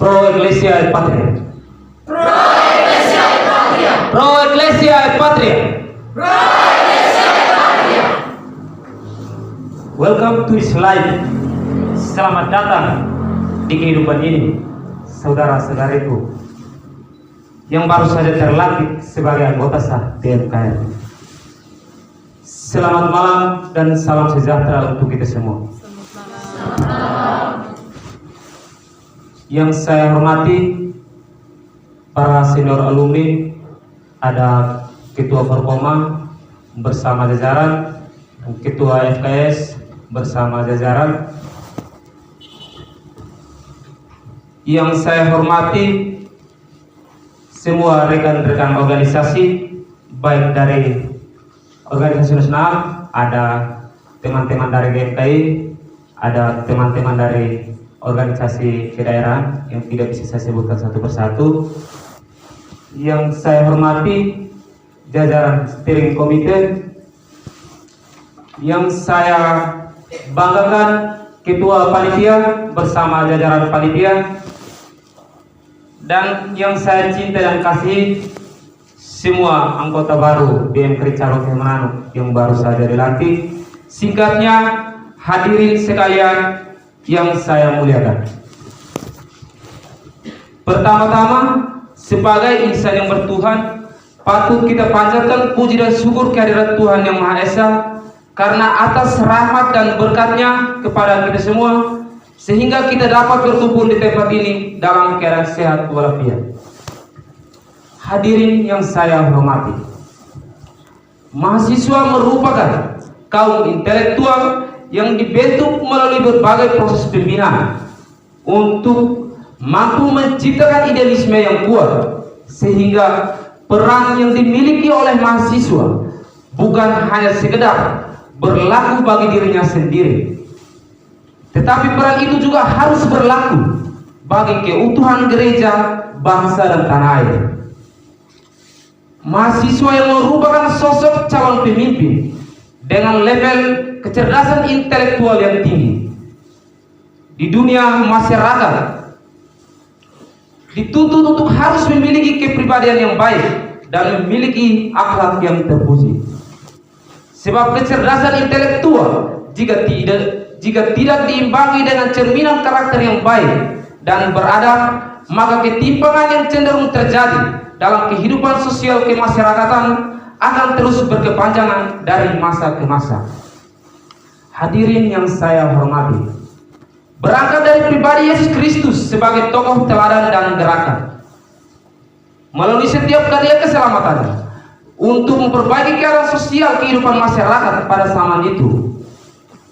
Pro Ecclesia et Patria. Pro Ecclesia et Patria. Pro Ecclesia et Patria. Pro Ecclesia et Patria. Welcome to this life. Selamat datang di kehidupan ini, saudara-saudariku yang baru saja terlantik sebagai anggota sah TMKR. Selamat malam dan salam sejahtera untuk kita semua. Yang saya hormati para senior alumni, ada Ketua Forkoma bersama jajaran, Ketua FKS bersama jajaran. Yang saya hormati semua rekan-rekan organisasi, baik dari organisasi nasional, ada teman-teman dari GMKI, ada teman-teman dari organisasi kedaerahan yang tidak bisa saya sebutkan satu persatu. Yang saya hormati jajaran steering komite, yang saya banggakan ketua panitia bersama jajaran panitia, dan yang saya cinta dan kasih semua anggota baru BMKRI Calon Manado yang baru saja dilantik. Singkatnya, hadirin sekalian yang saya muliakan. Pertama-tama, sebagai insan yang bertuhan, patut kita panjatkan puji dan syukur kehadirat Tuhan Yang Maha Esa karena atas rahmat dan berkatnya kepada kita semua, sehingga kita dapat berkumpul di tempat ini dalam keadaan sehat walafiat. Hadirin yang saya hormati, mahasiswa merupakan kaum intelektual yang dibentuk melalui berbagai proses pembinaan untuk mampu menciptakan idealisme yang kuat, sehingga peran yang dimiliki oleh mahasiswa bukan hanya sekedar berlaku bagi dirinya sendiri, tetapi peran itu juga harus berlaku bagi keutuhan gereja, bangsa, dan tanah air. Mahasiswa yang merupakan sosok calon pemimpin dengan level kecerdasan intelektual yang tinggi di dunia masyarakat dituntut untuk harus memiliki kepribadian yang baik dan memiliki akhlak yang terpuji. Sebab kecerdasan intelektual jika tidak diimbangi dengan cerminan karakter yang baik dan beradab, maka ketimpangan yang cenderung terjadi dalam kehidupan sosial kemasyarakatan akan terus berkepanjangan dari masa ke masa. Hadirin yang saya hormati, berangkat dari pribadi Yesus Kristus sebagai tokoh teladan dan gerakan, melalui setiap karya keselamatannya untuk memperbaiki keadaan sosial kehidupan masyarakat pada zaman itu,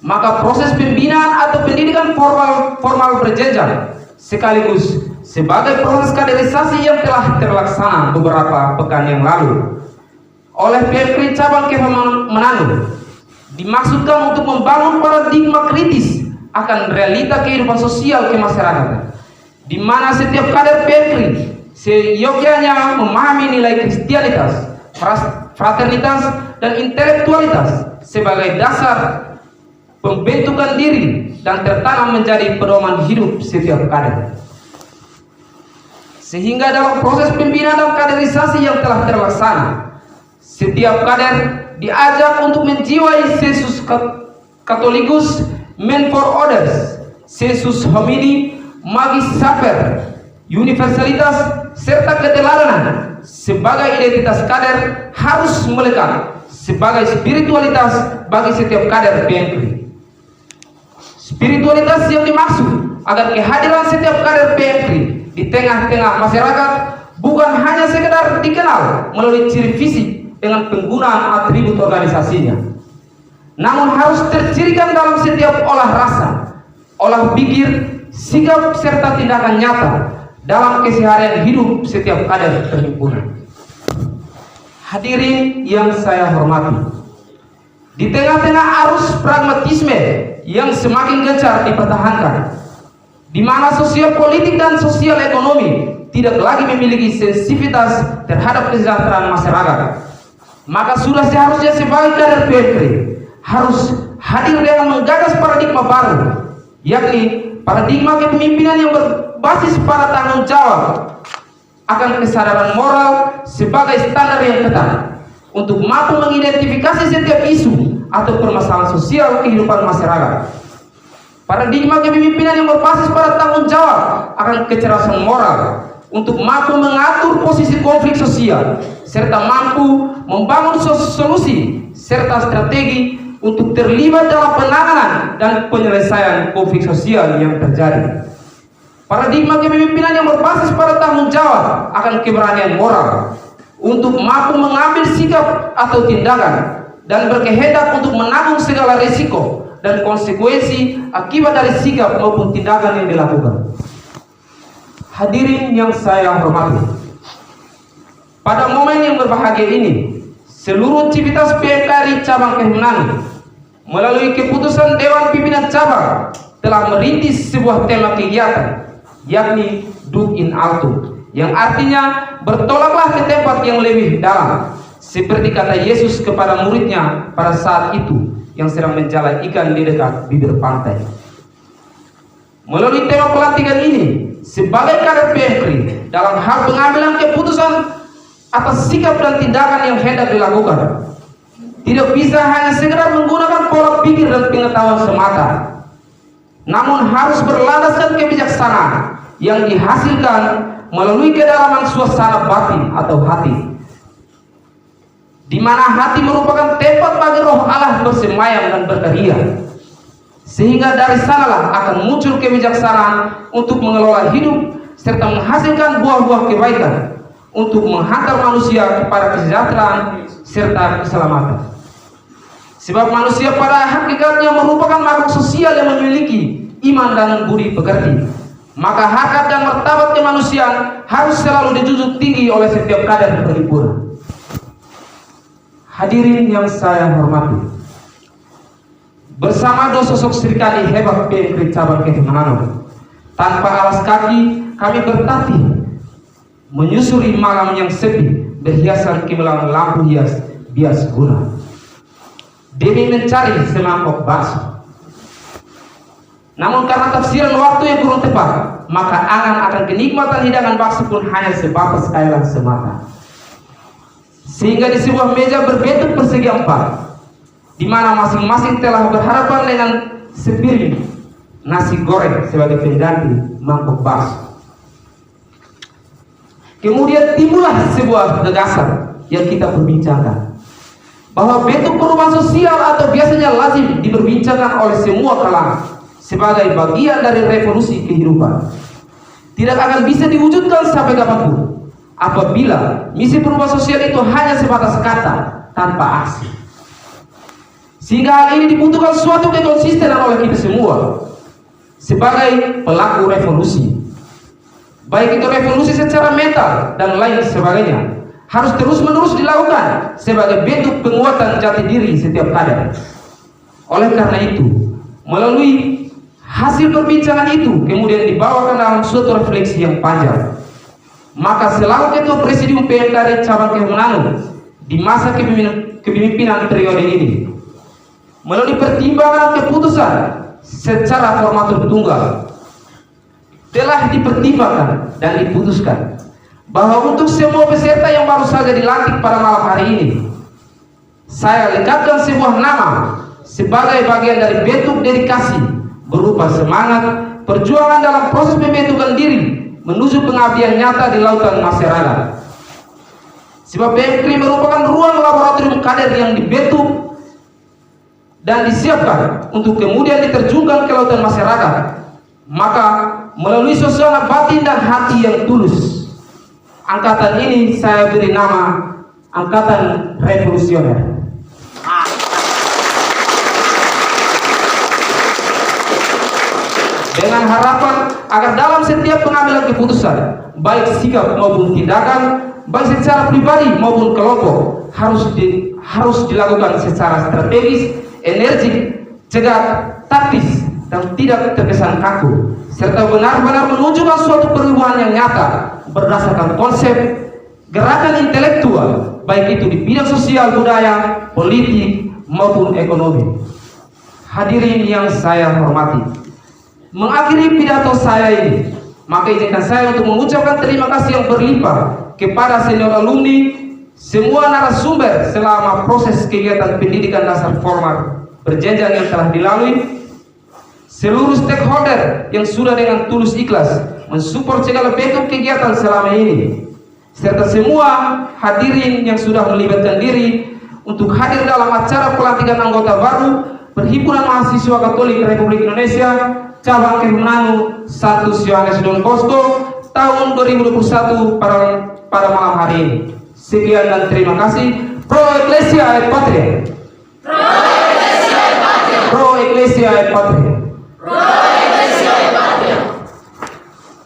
maka proses pembinaan atau pendidikan formal berjenjang sekaligus sebagai proses kaderisasi yang telah terlaksana beberapa pekan yang lalu oleh PMKRI Cabang KFH Manado, dimaksudkan untuk membangun paradigma kritis akan realita kehidupan sosial kemasyarakatan, di mana setiap kader PMKRI seyogyanya memahami nilai kristianitas, fraternitas, dan intelektualitas sebagai dasar pembentukan diri dan tertanam menjadi pedoman hidup setiap kader. Sehingga dalam proses pembinaan dan kaderisasi yang telah terlaksana, setiap kader diajak untuk menjiwai sensus Catholicus Men for Others, sensus homini, magis saper, universalitas, serta keteladanan sebagai identitas kader harus melekat sebagai spiritualitas bagi setiap kader PMKRI. Spiritualitas yang dimaksud agar kehadiran setiap kader PMKRI di tengah-tengah masyarakat bukan hanya sekedar dikenal melalui ciri fisik dengan penggunaan atribut organisasinya, namun harus tercirikan dalam setiap olah rasa, olah pikir, sikap, serta tindakan nyata dalam keseharian hidup setiap kader perhimpunan. Hadirin yang saya hormati, di tengah-tengah arus pragmatisme yang semakin gencar dipertahankan, di mana sosial politik dan sosial ekonomi tidak lagi memiliki sensitivitas terhadap kesejahteraan masyarakat, maka sudah seharusnya sebagai kader PMKRI harus hadir dengan menggagas paradigma baru, yakni paradigma kepemimpinan yang berbasis pada tanggung jawab akan kesadaran moral sebagai standar yang ketat untuk mampu mengidentifikasi setiap isu atau permasalahan sosial kehidupan masyarakat. Paradigma kepemimpinan yang berbasis pada tanggung jawab akan kecerdasan moral untuk mampu mengatur posisi konflik sosial serta mampu membangun solusi serta strategi untuk terlibat dalam penanganan dan penyelesaian konflik sosial yang terjadi. Paradigma kepemimpinan yang berbasis pada tanggung jawab akan keberanian moral untuk mampu mengambil sikap atau tindakan dan berkehendak untuk menanggung segala risiko dan konsekuensi akibat dari sikap maupun tindakan yang dilakukan. Hadirin yang saya hormati, pada momen yang berbahagia ini, seluruh aktivitas PMKRI cabang Kemenangan melalui keputusan Dewan Pimpinan Cabang telah merintis sebuah tema kegiatan, yakni Duk in Alto, yang artinya bertolaklah ke tempat yang lebih dalam, seperti kata Yesus kepada muridnya pada saat itu yang sedang menjala ikan di dekat bibir pantai. Melalui tema pelantikan ini, sebagai kader PMKRI dalam hal pengambilan keputusan atas sikap dan tindakan yang hendak dilakukan, tidak bisa hanya sekedar menggunakan pola pikir dan pengetahuan semata, namun harus berlandaskan kebijaksanaan yang dihasilkan melalui kedalaman suasana batin atau hati, di mana hati merupakan tempat bagi roh Allah bersemayam dan berkarya, sehingga dari sanalah akan muncul kebijaksanaan untuk mengelola hidup serta menghasilkan buah-buah kebaikan untuk menghantar manusia kepada kesejahteraan serta keselamatan. Sebab manusia pada hakikatnya merupakan makhluk sosial yang memiliki iman dan budi pekerti, maka harkat dan martabat kemanusiaan harus selalu dijunjung tinggi oleh setiap kader berhimpun. Hadirin yang saya hormati, bersama dua sosok serikali hebat PMKRI cabang Kemenangan, tanpa alas kaki kami bertatih menyusuri malam yang sepi berhiasan gemilang lampu hias bias guna demi mencari semangkok bakso. Namun karena tafsiran waktu yang kurang tepat, maka angan kenikmatan hidangan bakso pun hanya sebatas khayalan semata. Sehingga di sebuah meja berbentuk persegi empat, di mana masing-masing telah berhadapan dengan sepiring nasi goreng sebagai pengganti mangkok bakso. Kemudian timbullah sebuah gagasan yang kita perbincangkan, bahwa bentuk perubahan sosial atau biasanya lazim diperbincangkan oleh semua kalangan sebagai bagian dari revolusi kehidupan tidak akan bisa diwujudkan sampai kapanpun apabila misi perubahan sosial itu hanya sebatas kata tanpa aksi. Sehingga hal ini dibutuhkan suatu kekonsistenan oleh kita semua sebagai pelaku revolusi, baik itu revolusi secara mental dan lain sebagainya, harus terus-menerus dilakukan sebagai bentuk penguatan jati diri setiap kader. Oleh karena itu, melalui hasil perbincangan itu kemudian dibawakan dalam suatu refleksi yang panjang, maka selaku Ketua Presidium PMKRI cabang Kemenangan di masa kepemimpinan periode ini, melalui pertimbangan keputusan secara formatur tunggal, telah dipertimbangkan dan diputuskan bahwa untuk semua peserta yang baru saja dilantik pada malam hari ini, saya lekatkan sebuah nama sebagai bagian dari bentuk dedikasi berupa semangat perjuangan dalam proses pembentukan diri menuju pengabdian nyata di lautan masyarakat. Sebab PMKRI merupakan ruang laboratorium kader yang dibentuk dan disiapkan untuk kemudian diterjunkan ke lautan masyarakat. Maka melalui suasana batin dan hati yang tulus, angkatan ini saya beri nama Angkatan Revolusioner. Dengan harapan agar dalam setiap pengambilan keputusan, baik sikap maupun tindakan, baik secara pribadi maupun kelompok, harus dilakukan secara strategis, energik, cegat, taktis, dan tidak terkesan kaku, serta benar-benar menunjukkan suatu perubahan yang nyata berdasarkan konsep gerakan intelektual, baik itu di bidang sosial, budaya, politik maupun ekonomi. Hadirin yang saya hormati, mengakhiri pidato saya ini, Maka izinkan saya untuk mengucapkan terima kasih yang berlimpah kepada senior alumni, semua narasumber selama proses kegiatan pendidikan dasar formal berjenjang yang telah dilalui, seluruh stakeholder yang sudah dengan tulus ikhlas mensupport segala bentuk kegiatan selama ini, serta semua hadirin yang sudah melibatkan diri untuk hadir dalam acara pelantikan anggota baru Perhimpunan Mahasiswa Katolik Republik Indonesia Cabang Kemenanu 1 Yohanes Don Bosco tahun 2021 pada malam hari ini. Sekian dan terima kasih. Pro Ecclesia et Patria. Pro Ecclesia et Patria. Pro Ecclesia et Patria.